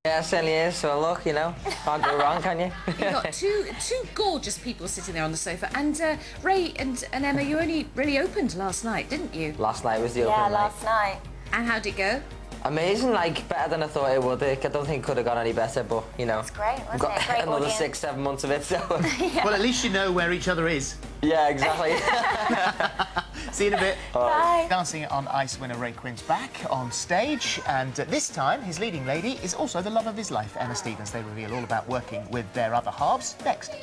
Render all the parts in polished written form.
Yeah, it certainly is. So look, you know, can't go wrong, can you? You've got two gorgeous people sitting there on the sofa. And Ray and Emma, you only really opened last night, didn't you? Last night was the opening night. Yeah, last night. And how'd it go? Amazing, like, better than I thought it would. I don't think it could have gone any better, but, you know. It's great, wasn't we've got it? Great another audience. 6-7 months of it, so... Yeah. Well, at least you know where each other is. Yeah, exactly. See you in a bit. Bye. Dancing on Ice winner Ray Quinn's back on stage, and this time his leading lady is also the love of his life, Emma Stevens. They reveal all about working with their other halves next.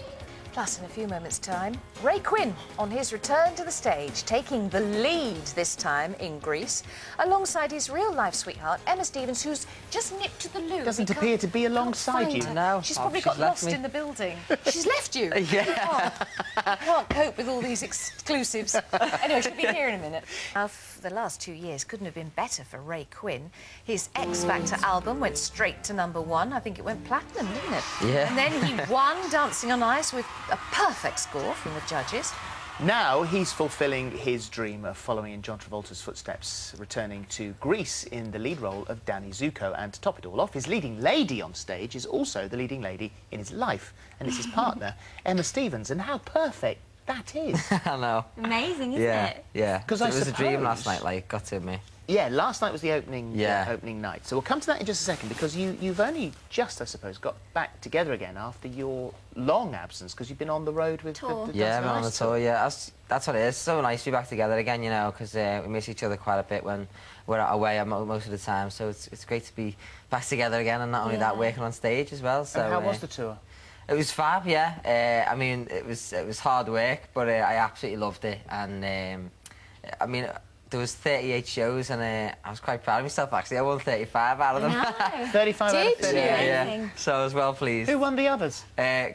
Plus, in a few moments' time, Ray Quinn on his return to the stage, taking the lead this time in Greece, alongside his real-life sweetheart, Emma Stevens, who's just nipped to the loo. Doesn't appear to be alongside you. No. She's Oh, probably she's got left lost me. in the building. She's left you? Yeah. I can't cope with all these exclusives. Anyway, she'll be here in a minute. The last 2 years couldn't have been better for Ray Quinn. His X Factor album went straight to #1. I think it went platinum, didn't it? Yeah. And then he won Dancing on Ice with a perfect score from the judges. Now he's fulfilling his dream of following in John Travolta's footsteps, returning to Greece in the lead role of Danny Zuko. And to top it all off, his leading lady on stage is also the leading lady in his life, and it's his partner, Emma Stevens. And how perfect that is. I know. Amazing, isn't Yeah, it? yeah. 'Cause it I was a dream suppose- last night, like, got to me. Yeah, last night was the opening Yeah. opening night. So we'll come to that in just a second, because you've only just, I suppose, got back together again after your long absence, because you've been on the road with Tour. the Yeah, Dancing I'm on the Ice tour, yeah. That's what it is. So nice to be back together again, you know, because we miss each other quite a bit when we're away most of the time. So it's great to be back together again, and not only that, Yeah. working on stage as well. So And how was the tour? It was fab, yeah. I mean, it was hard work, but I absolutely loved it. And I mean, there was 38 shows, and I was quite proud of myself, actually. I won 35 out of them. No. 35 out of Did 38. you? Yeah, Amazing. so I was well pleased. Who won the others?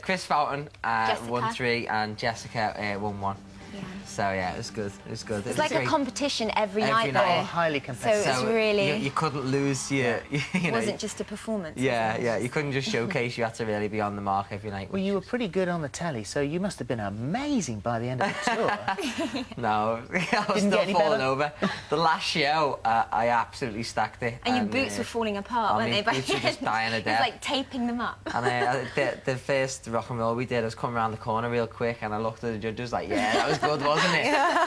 Chris Fountain Jessica. won 3, and Jessica won 1. Yeah. So yeah, it was good. It was good. It's like a great. competition every Every night, night. though. Oh, highly So competitive. it's really... you couldn't lose your. You It know, wasn't just a performance. Yeah, was it? yeah. You couldn't just showcase. You had to really be on the mark every night. Well, you were pretty good on the telly, so you must have been amazing by the end of the tour. No, I was Didn't still get any falling better? over. The last show, I absolutely stacked it. And your boots were falling apart, oh, weren't my they? by boots the were just end? dying a It was death. like taping them up. And the first rock and roll we did, I was coming around the corner real quick, and I looked at the judges like, yeah, that was good, wasn't it?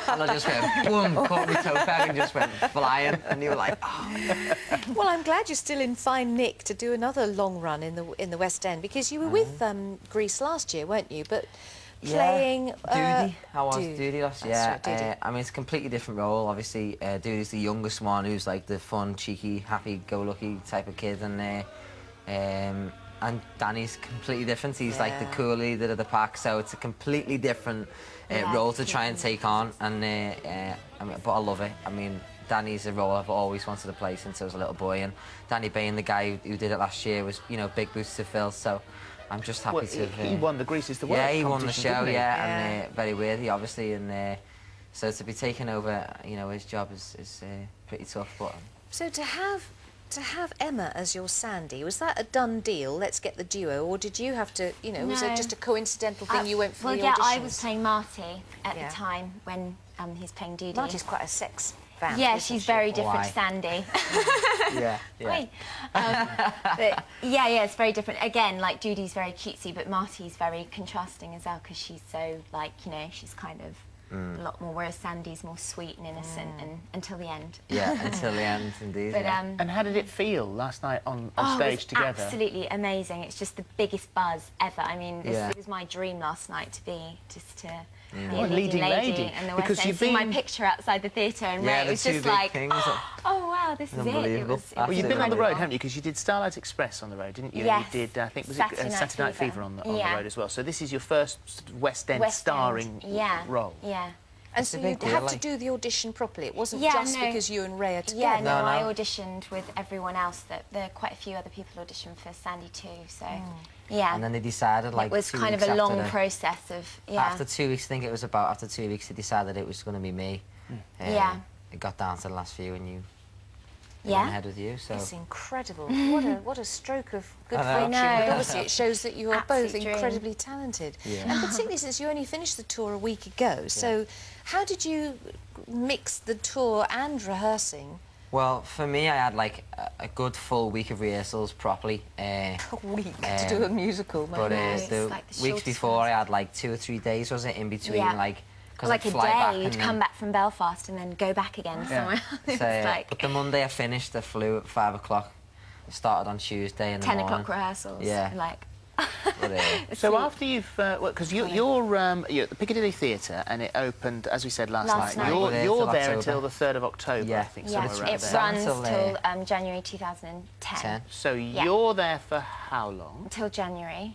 And I just went, boom, caught my toe peg and just went flying, and you were like, oh. Well, I'm glad you're still in fine nick to do another long run in the West End, because you were with Greece last year, weren't you? But playing... Doody. I was Doody. Doody last year. That's right, Doody. I mean, it's a completely different role. Obviously, Doody's the youngest one, who's like the fun, cheeky, happy-go-lucky type of kid, and Danny's completely different. He's like the cool leader of the pack, so it's a completely different role to try and take on. And I mean, but I love it. I mean, Danny's a role I've always wanted to play since I was a little boy, and Danny Bain, the guy who did it last year, was, you know, big boots to fill. So I'm just happy Well, to. he won the Greece is the World Yeah, he won the competition, show, didn't he? yeah, and very worthy, obviously, and so to be taking over, you know, his job is pretty tough. But So to have Emma as your Sandy, was that a done deal? Let's get the duo, or did you have to, you know, was it No. just a coincidental thing you went for well, the yeah, auditions? I was playing Marty at Yeah. the time when he's playing Doody. Marty's quite a sex vamp, Yeah, isn't she's she? very different Why? to Sandy. yeah, Oi. But yeah, it's very different. Again, like Doody's very cutesy, but Marty's very contrasting as well, because she's so, like, you know, she's kind of a lot more, whereas Sandy's more sweet and innocent and until the end. yeah, until the end, indeed. But yeah. And how did it feel last night on oh, stage it was together? absolutely amazing. It's just the biggest buzz ever. I mean, Yeah. this was my dream last night, to be just to be Well, a leading lady lady, in the because West End. you've See my been- picture outside the theatre, and Yeah, Ray, the it was two just big like, things. oh wow, this is it. It Unbelievable. was Well, you've been on the Absolutely. road, haven't you? Because you did Starlight Express on the road, didn't you? Yes. And you did, I think, was Saturday it Night Saturday Night Fever. Fever on the Yeah. road as well. So this is your first sort of West End West starring End. Yeah. role. Yeah. And It's a so big you'd have deal, to like- do the audition properly. It wasn't Yeah, just no. because you and Ray are together. Yeah, no, No, I no. auditioned with everyone else. That there are quite a few other people auditioned for Sandy too. So, yeah, And then they decided, like, it was 2 kind of weeks a long after the- process of After 2 weeks, I think it was about after 2 weeks, they decided it was going to be me. Yeah. It got down to the last few, and you went yeah. ahead with you. So It's incredible. what a stroke of good I know. fortune. I know. But obviously, it shows that you are both Absolute dream. incredibly talented. Yeah. And particularly since you only finished the tour a week ago. So how did you mix the tour and rehearsing Well, for me, I had like a good full week of rehearsals properly. A week to do a musical, But it's the like the weeks shortest before, ones. I had like 2 or 3 days, was it, in between, Yeah. like, because Like I'd a fly back day, and you'd come back from Belfast and then go back again somewhere else. It's like But the Monday I finished, I flew at 5 o'clock. Started on Tuesday in the 10 morning. o'clock rehearsals. Yeah. Like, But, So after you've, because you're at the Piccadilly Theatre and it opened, as we said last Last night. night. You're, We're there you're till there October. until the 3rd of October, Yeah. I think, yeah, somewhere around it there. runs Until, till January 2010. 10. So you're there for how long? Until January.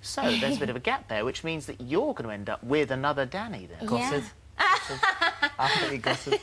So there's a bit of a gap there, which means that you're going to end up with another Danny then. Gutted. Absolutely gutted.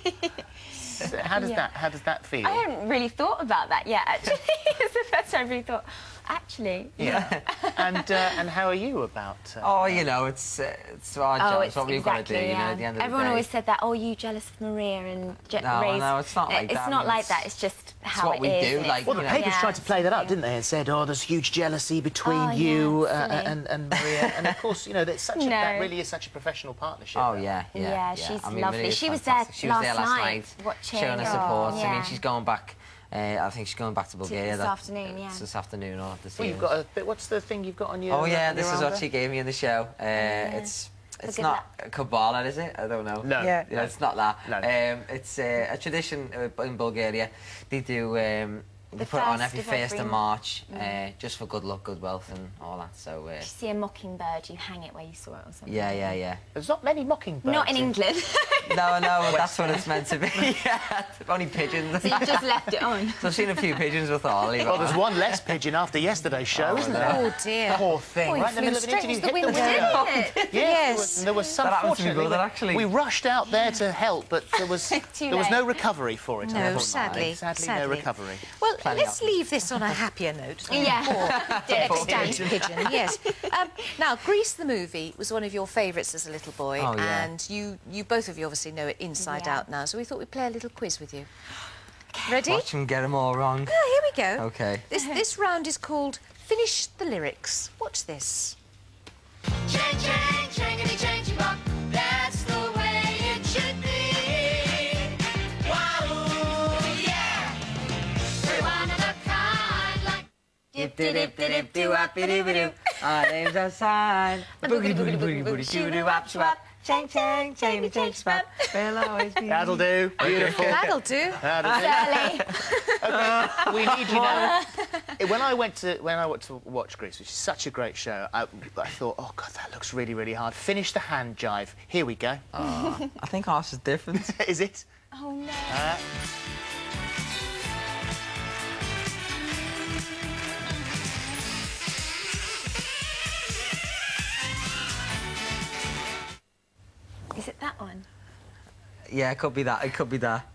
So how does that feel? I hadn't really thought about that yet, actually. It's the first time I really thought, actually. Yeah. And how are you about? Oh, you know, it's our job. It's what we've got to do, you know, at the end of Everyone the day. always said that, oh, you jealous of Maria and No, Ray's... no, it's not like It's that. not I mean, like it's- that, it's just how what it we is. do, and like, it's- Well, the you know. papers yeah, tried to play that up, yeah. didn't they? And said, oh, there's huge jealousy between Oh, you yeah, silly. and Maria. And of course, you know, that No. really is such a professional partnership. Oh, that. yeah. Yeah, she's I mean, lovely. Maria's She was there fantastic. She was there last last night, watching. showing her Oh, support. I yeah. mean, she's going back. I think she's going back to Bulgaria. this afternoon, yeah. This afternoon or this Well, evening. you've got a bit. What's the thing you've got on your? Oh yeah, on this your is arm what she gave me in the show. It's good not luck. a Kabbalah, is it? I don't know. No. Yeah. Yeah, it's not that. No. It's a tradition in Bulgaria. They do. They The put it on first every of 1st every- of March, just for good luck, good wealth, and all that. So If you see a mockingbird, you hang it where you saw it or something. yeah. There's not many mockingbirds. Not in England. No, that's what it's meant to be. Yeah, only pigeons. So you just left it on. So I've seen a few pigeons with all. Well, there's one less pigeon after yesterday's show, isn't there? Oh, dear. Poor thing. Oh, he right in the flew middle of an straight interview, into the hit the window. window. Did it? Yes, there was some. That happened to me, Fortunately, brother, actually. we rushed out there to help, but there was Too no late. recovery for it. No, unfortunately. sadly. no recovery. Well, Plenty let's of- leave this on a happier note. Yeah. Poor extant pigeon, yes. Now, Grease the movie was one of your favourites as a little boy, Oh, yeah. and you both of you obviously know it inside Yeah. out now, so we thought we'd play a little quiz with you. Ready? Watch them get them all wrong. Oh, here we go. Okay. This round is called Finish the Lyrics. Watch this. Chang, chang, changity, changey bop. That's the way it should be. Wow, yeah. We're one of a kind, like Dip dip dip dip dip wap dip dip. Our names are signed. Boogie boogie boogie boogie shoo doo wap swap. Chang chang chang chang swap. We'll always be. That'll do. Beautiful. That'll do. That'll do. Early. We need you now. When I went to watch Grease, which is such a great show, I thought, oh god, that looks really, really hard. Finish the hand jive. Here we go. I think ours is different. Is it? Oh no. Is it that one? Yeah, it could be that. It could be that.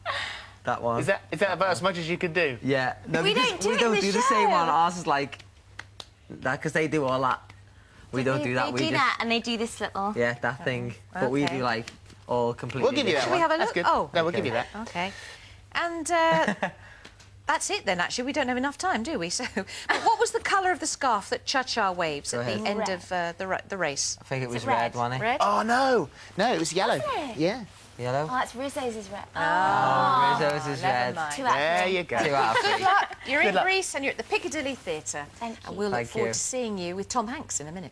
That one. Is that about as much as you can do? Yeah. No, We because don't do we it don't in the do the same one. show. Ours is like that because they do all that. We don't do that. They We do just that and they do this little... yeah, that thing. But we okay. do like all completely. We'll give you that Shall one. we have a That's look? good. Oh. No, we'll Okay. give you that. Okay. And that's it then, actually. We don't have enough time, do we? So, but what was the colour of the scarf that Cha-Cha waves Go at the ahead. end Red. of the race? I think it was it red, red? wasn't it? Red? Oh no, it was yellow. it? Yeah. Yellow. Oh, it's Rizzo's is red. Oh, Rizzo's is never red. mind. 2 out of There 3. you go. 2 out of 3. Good luck. You're in Good luck. Greece and you're at the Piccadilly Theatre. Thank And you. we'll look Thank forward you. to seeing you with Tom Hanks in a minute.